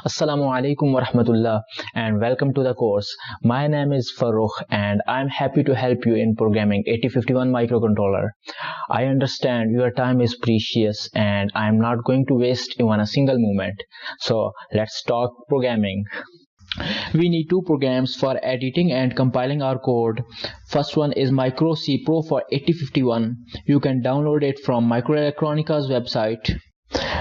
Assalamu alaikum warahmatullah and welcome to the course. My name is Farooq and I'm happy to help you in programming 8051 microcontroller. I understand your time is precious and I'm not going to waste even a single moment. So let's talk programming. We need two programs for editing and compiling our code. First one is Micro C Pro for 8051. You can download it from Microelectronica's website.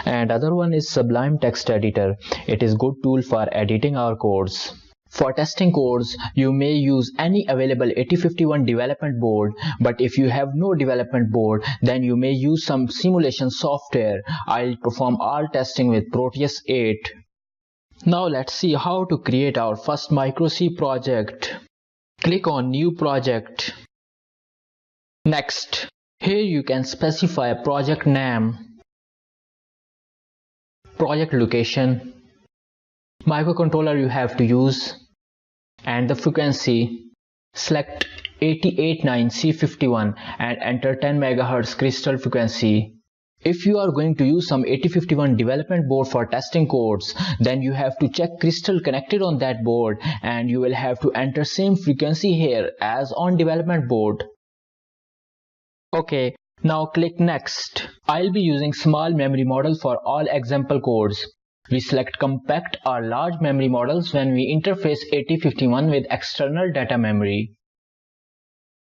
And other one is Sublime Text Editor. It is good tool for editing our codes. For testing codes, you may use any available 8051 development board, but if you have no development board, then you may use some simulation software. I'll perform all testing with Proteus 8. Now let's see how to create our first Micro C project. Click on New Project. Next, here you can specify a project name, project location, microcontroller you have to use, and the frequency. Select 889C51 and enter 10 MHz crystal frequency. If you are going to use some 8051 development board for testing codes, then you have to check crystal connected on that board and you will have to enter same frequency here as on development board. Okay, now click Next. I'll be using small memory model for all example codes. We select compact or large memory models when we interface 8051 with external data memory.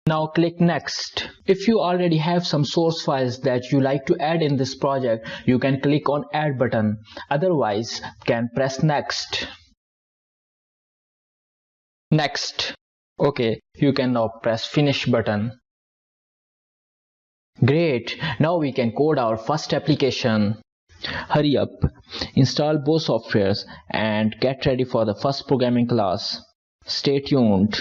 Now click Next. If you already have some source files that you like to add in this project, you can click on Add button. Otherwise, can press Next. Next. Okay, you can now press Finish button. Great, now we can code our first application. Hurry up, install both softwares and get ready for the first programming class. Stay tuned.